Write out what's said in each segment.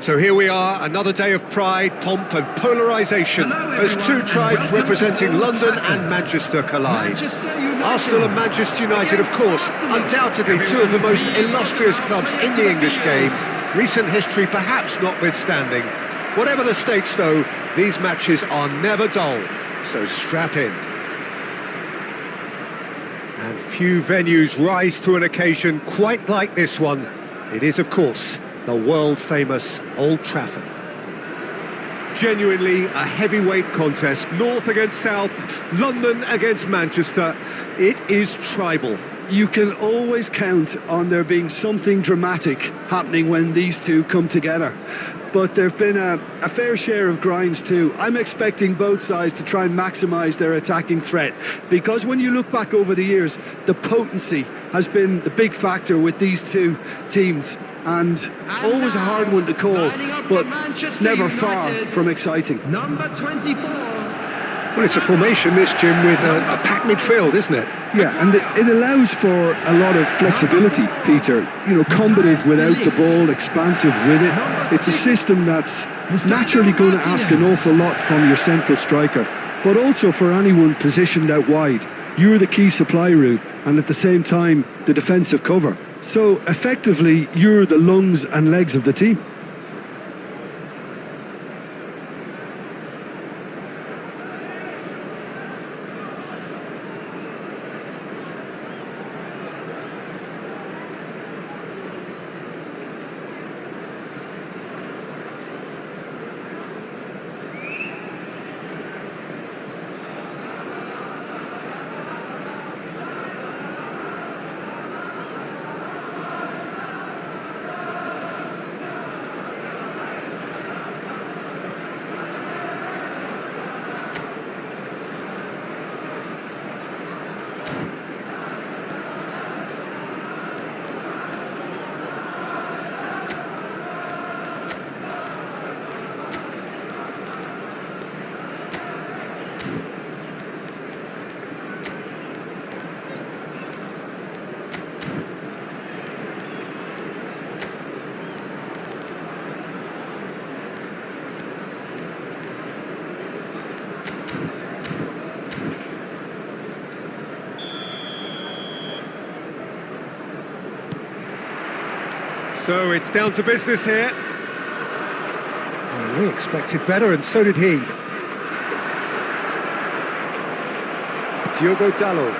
So here we are, another day of pride, pomp and polarisation as two tribes representing London and Manchester collide. Arsenal and Manchester United, of course, undoubtedly two of the most illustrious clubs in the English game, recent history perhaps notwithstanding. Whatever the stakes though, these matches are never dull, so strap in. And few venues rise to an occasion quite like this one. It is, of course, the world-famous Old Trafford. Genuinely a heavyweight contest, North against South, London against Manchester. It is tribal. You can always count on there being something dramatic happening when these two come together. But there have been a fair share of grinds too. I'm expecting both sides to try and maximise their attacking threat, because when you look back over the years, the potency has been the big factor with these two teams, and always a hard one to call, but never far from exciting. Number 24. Well, it's a formation, this, Jim, with a packed midfield, isn't it? Yeah, and it allows for a lot of flexibility, Peter. You know, combative without the ball, expansive with it. It's a system that's naturally going to ask an awful lot from your central striker, but also for anyone positioned out wide. You're the key supply route, and at the same time, the defensive cover. So, effectively, you're the lungs and legs of the team. So it's down to business here. Well, we expected better, and so did he. Diogo Dalot.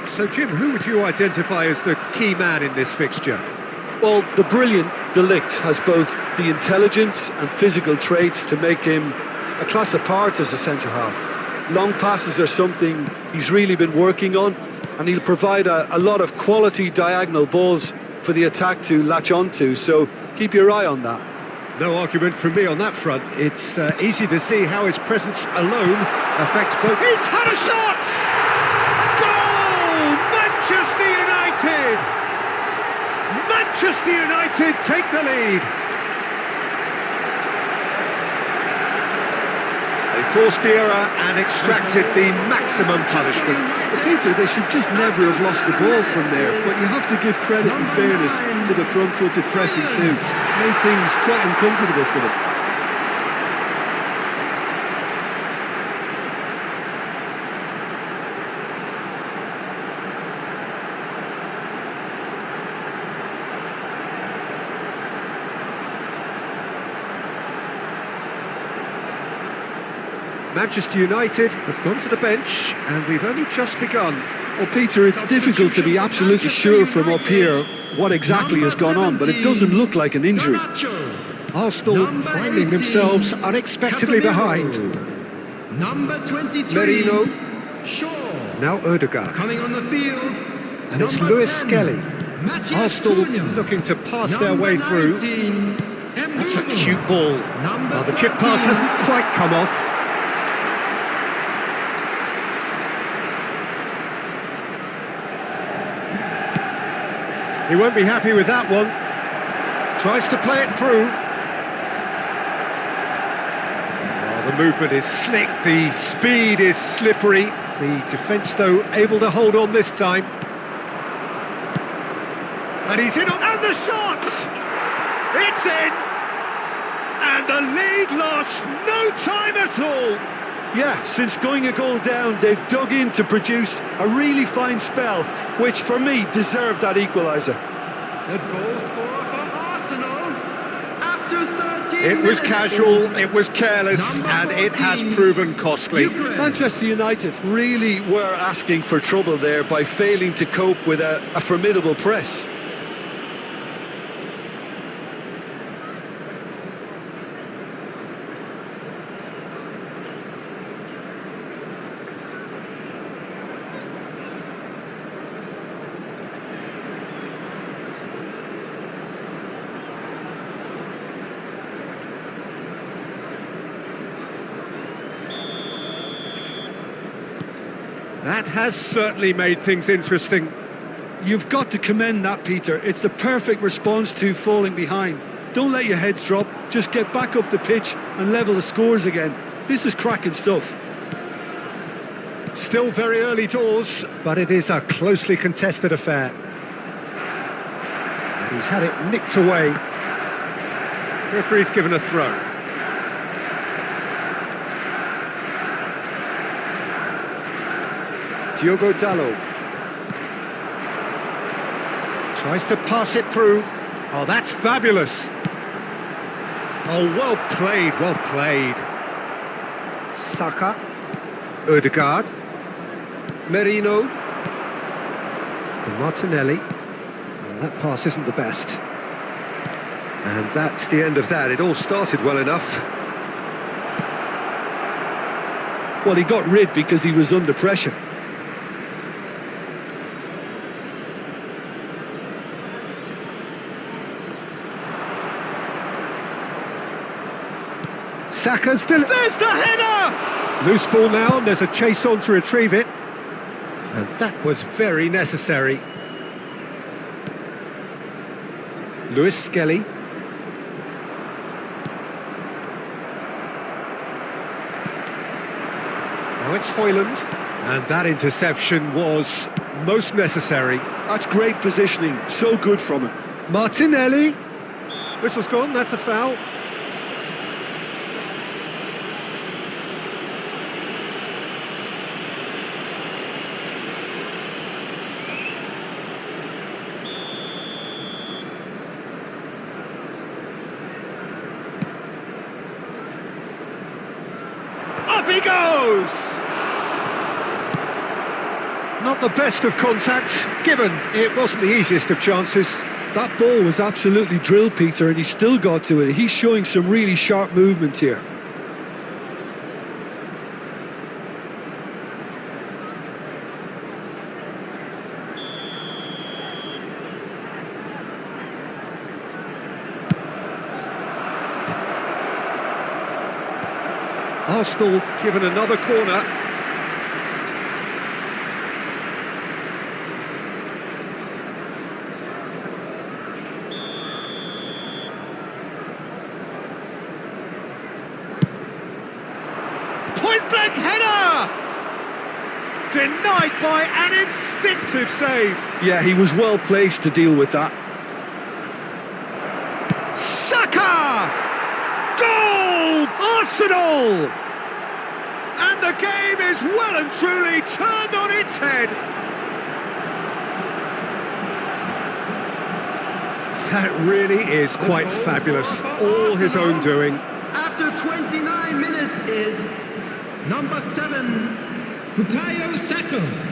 So, Jim, who would you identify as the key man in this fixture? Well, the brilliant Delict has both the intelligence and physical traits to make him a class apart as a centre-half. Long passes are something he's really been working on, and he'll provide a lot of quality diagonal balls for the attack to latch onto, so keep your eye on that. No argument from me on that front. It's easy to see how his presence alone affects both. He's had a shot! Goal! Manchester United! Manchester United take the lead. They forced the error and extracted the maximum punishment. But Peter, they should just never have lost the ball from there, but you have to give credit and fairness to the front-footed pressing too. Made things quite uncomfortable for them. Manchester United have gone to the bench, and we've only just begun. Well, Peter, it's difficult to be absolutely sure from up here what exactly has gone on, but it doesn't look like an injury. Arsenal finding themselves unexpectedly behind. Number 23. Merino. Shaw. Now Odegaard. Coming on the field. And it's Lewis Skelly. Arsenal looking to pass their way through. That's a cute ball. Well, the chip pass hasn't quite come off. He won't be happy with that one. Tries to play it through. Oh, the movement is slick, the speed is slippery. The defence, though, able to hold on this time. And he's in on... And the shot! It's in! And the lead lost no time at all! Yeah, since going a goal down, they've dug in to produce a really fine spell, which for me deserved that equaliser. The goal scorer for Arsenal after 13 It was minutes casual, is it was careless, number and it has 14, proven costly. Ukraine. Manchester United really were asking for trouble there by failing to cope with a formidable press. That has certainly made things interesting. You've got to commend that, Peter. It's the perfect response to falling behind. Don't let your heads drop, just get back up the pitch and level the scores again. This is cracking stuff. Still very early doors, but it is a closely contested affair. And he's had it nicked away. Referee's given a throw. Diogo Dalot tries to pass it through. Oh, that's fabulous. Oh, well played, well played. Saka, Odegaard, Merino, to Martinelli. Well, that pass isn't the best. And that's the end of that. It all started well enough. Well, he got rid because he was under pressure. Saka's still... There's the header! Loose ball now, and there's a chase on to retrieve it. And that was very necessary. Lewis Skelly. Now it's Højlund. And that interception was most necessary. That's great positioning, so good from him. Martinelli. Whistle's gone, that's a foul. Up he goes! Not the best of contact, given it wasn't the easiest of chances. That ball was absolutely drilled, Peter, and he still got to it. He's showing some really sharp movement here. Arsenal given another corner. Point-blank header! Denied by an instinctive save. Yeah, he was well placed to deal with that. Saka! Goal! Arsenal! And the game is well and truly turned on its head. That really is quite fabulous. All his own doing. After 29 minutes is number 7, Bukayo Saka.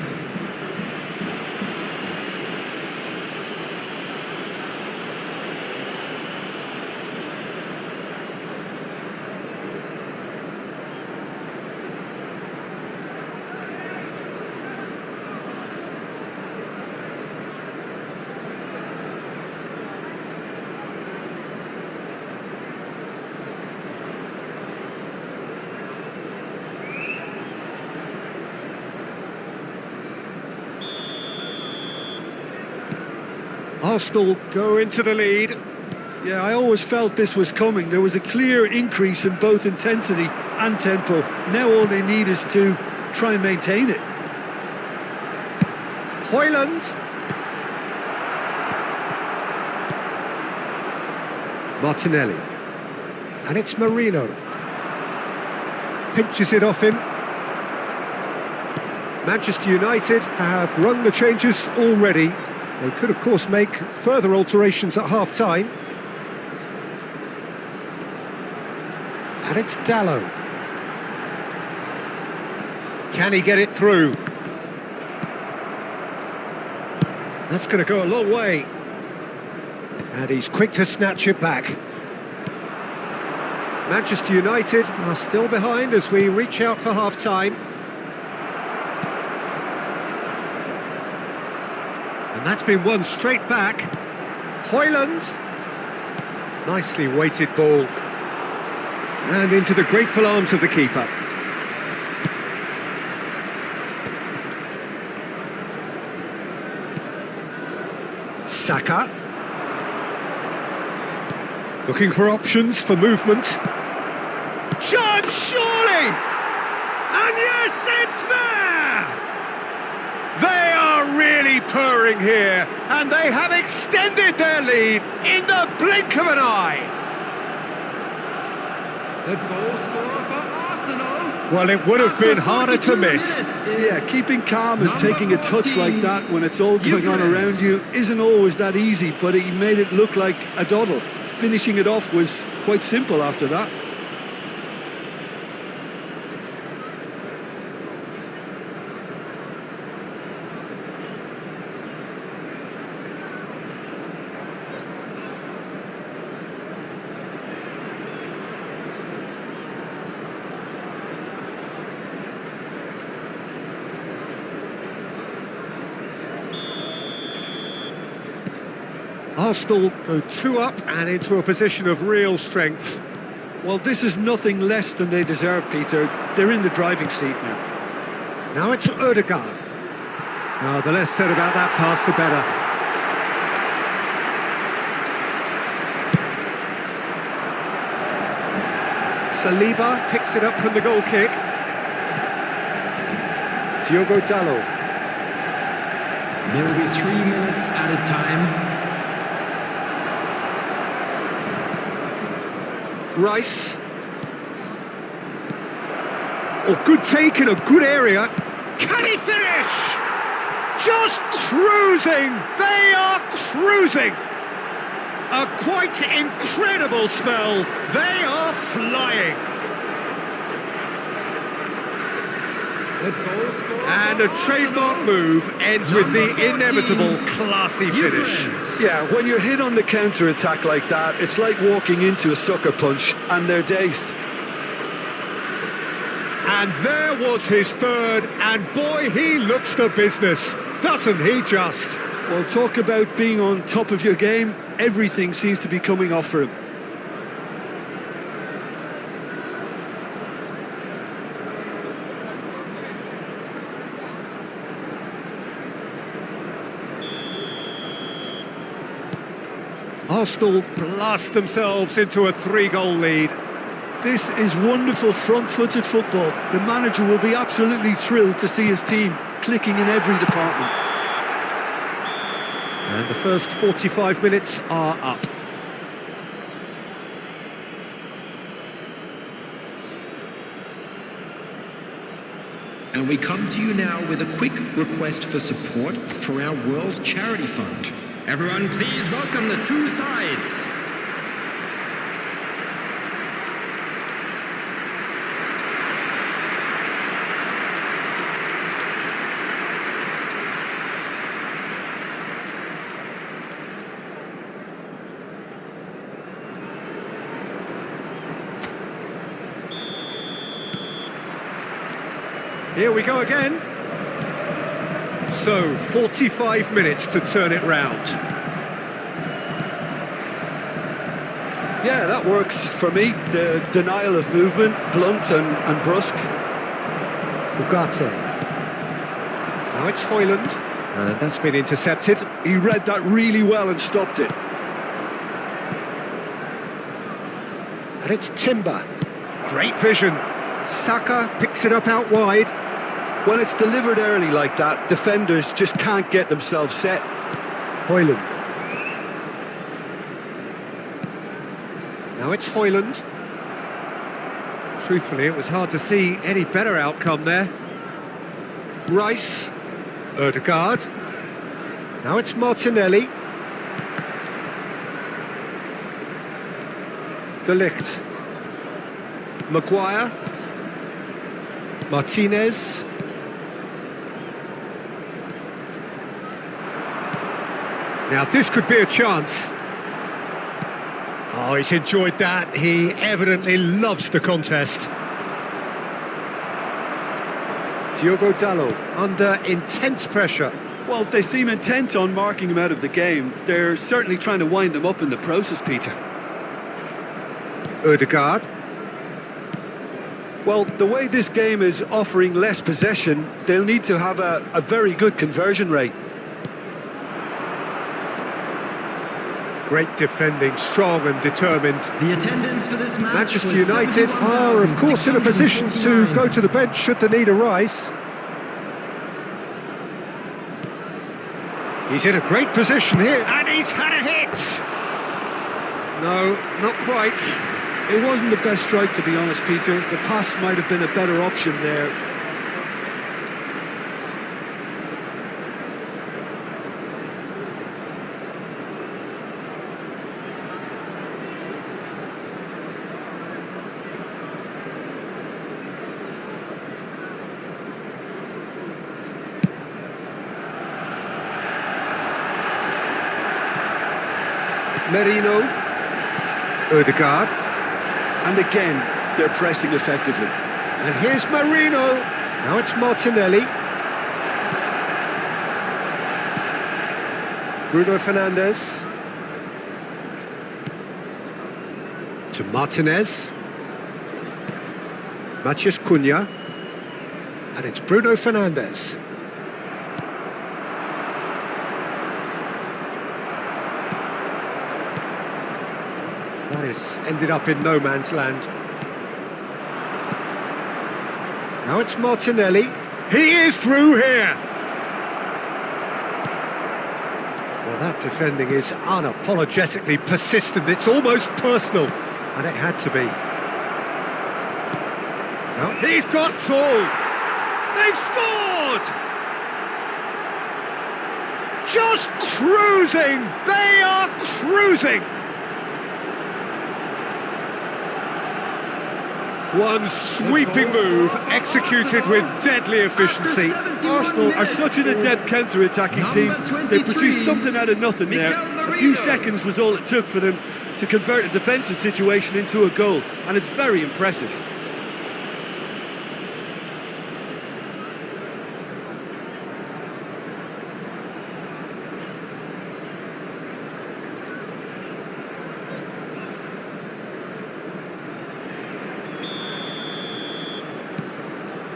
Arsenal go into the lead. Yeah, I always felt this was coming. There was a clear increase in both intensity and tempo. Now all they need is to try and maintain it. Højlund. Martinelli. And it's Marino. Pinches it off him. Manchester United have run the changes already. They could, of course, make further alterations at half-time. And it's Dallo. Can he get it through? That's going to go a long way. And he's quick to snatch it back. Manchester United are still behind as we reach out for half-time. And that's been won straight back. Højlund. Nicely weighted ball. And into the grateful arms of the keeper. Saka. Looking for options for movement. Chance, surely! And yes, it's there! They are really purring here, and they have extended their lead in the blink of an eye. The goal scorer for Arsenal. Well, it would have been harder to miss. Yeah, keeping calm and taking a touch like that when it's all going on around you isn't always that easy, but he made it look like a doddle. Finishing it off was quite simple after that. Arsenal go 2 up and into a position of real strength. Well, this is nothing less than they deserve, Peter. They're in the driving seat now. Now it's Ødegaard. Oh, the less said about that pass, the better. Saliba picks it up from the goal kick. Diogo Dallo. There will be 3 minutes added time. Rice. Oh, good take in a good area. Can he finish? Just cruising. They are cruising. A quite incredible spell. They are flying. The goal scorer And a trademark move ends with the inevitable classy finish. Yeah, when you're hit on the counter-attack like that, it's like walking into a sucker punch, and they're dazed. And there was his third, and boy, he looks the business, doesn't he just? Well, talk about being on top of your game. Everything seems to be coming off for him. Arsenal blast themselves into a 3-goal lead. This is wonderful front-footed football. The manager will be absolutely thrilled to see his team clicking in every department. And the first 45 minutes are up. And we come to you now with a quick request for support for our World Charity Fund. Everyone, please welcome the two sides. Here we go again. So, 45 minutes to turn it round. Yeah, that works for me. The denial of movement, blunt and brusque. Ugarte. Now it's Højlund. And that's been intercepted. He read that really well and stopped it. And it's Timber. Great vision. Saka picks it up out wide. When it's delivered early like that, defenders just can't get themselves set. Højlund. Now it's Højlund. Truthfully, it was hard to see any better outcome there. Rice. Ødegaard. Now it's Martinelli. De Ligt. Maguire. Martinez. Now this could be a chance. Oh, he's enjoyed that. He evidently loves the contest. Diogo Dalot under intense pressure. Well, they seem intent on marking him out of the game. They're certainly trying to wind them up in the process, Peter. Ødegaard. Well, the way this game is offering less possession, they'll need to have a very good conversion rate. Great defending, strong and determined. The attendance for this match Manchester was United are, of course, in a position to go to the bench should the need arise. He's in a great position here, and he's had a hit! No, not quite. It wasn't the best strike, to be honest, Peter. The pass might have been a better option there. Merino. Ødegaard. And again, they're pressing effectively. And here's Marino. Now it's Martinelli. Bruno Fernandes. To Martinez. Matheus Cunha. And it's Bruno Fernandes. That has ended up in no man's land. Now it's Martinelli. He is through here! Well, that defending is unapologetically persistent. It's almost personal. And it had to be. Now, he's got tall. They've scored! Just cruising! They are cruising! One sweeping move, executed with deadly efficiency. Arsenal are such an adept counter-attacking team. They produced something out of nothing there. A few seconds was all it took for them to convert a defensive situation into a goal, and it's very impressive.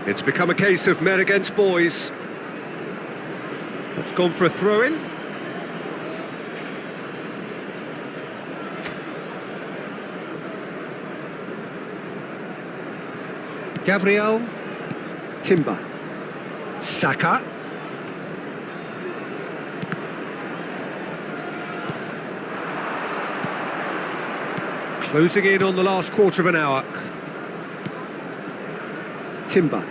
It's become a case of men against boys. It's gone for a throw-in. Gabriel. Timber. Saka. Closing in on the last quarter of an hour. Timber.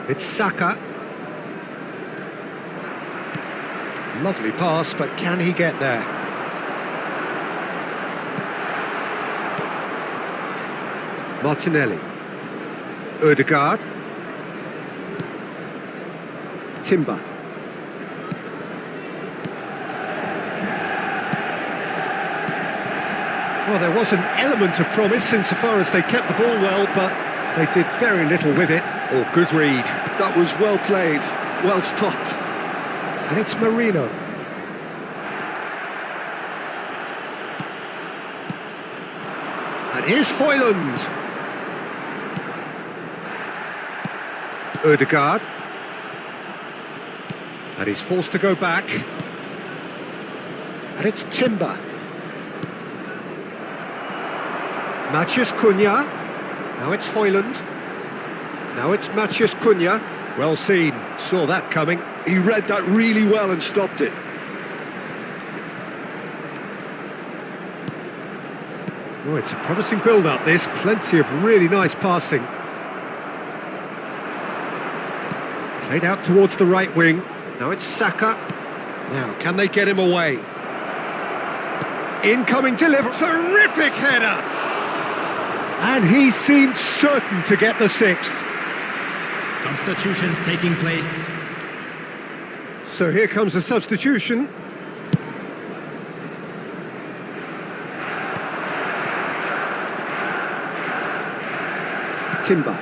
It's Saka. Lovely pass, but can he get there? Martinelli. Ødegaard. Timber. Well, there was an element of promise insofar as they kept the ball well, but they did very little with it. Oh, good read. That was well played, well stopped. And it's Marino. And here's Højlund. Ødegaard. And he's forced to go back. And it's Timber. Matheus Cunha. Now it's Højlund. Now it's Matheus Cunha. Well seen, saw that coming. He read that really well and stopped it. Oh, it's a promising build-up, this. Plenty of really nice passing. Played out towards the right wing. Now it's Saka. Now, can they get him away? Incoming delivery. Terrific header! And he seemed certain to get the sixth. Substitutions taking place. So here comes a substitution. Timber.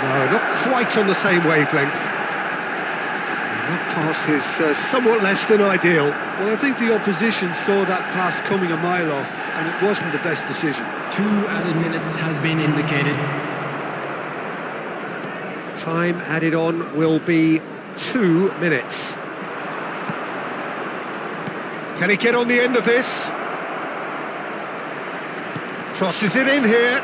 No, not quite on the same wavelength. And that pass is somewhat less than ideal. Well, I think the opposition saw that pass coming a mile off, and it wasn't the best decision. 2 added minutes has been indicated. Time added on will be 2 minutes. Can he get on the end of this? Crosses it in here.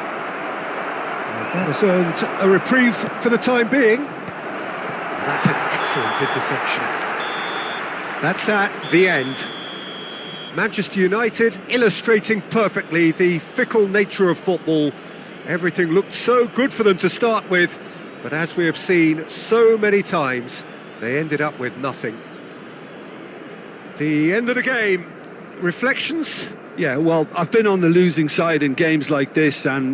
That has earned a reprieve for the time being. That's an excellent interception. That's the end. Manchester United illustrating perfectly the fickle nature of football. Everything looked so good for them to start with, but as we have seen so many times, they ended up with nothing. The end of the game. Reflections? Yeah, well, I've been on the losing side in games like this, and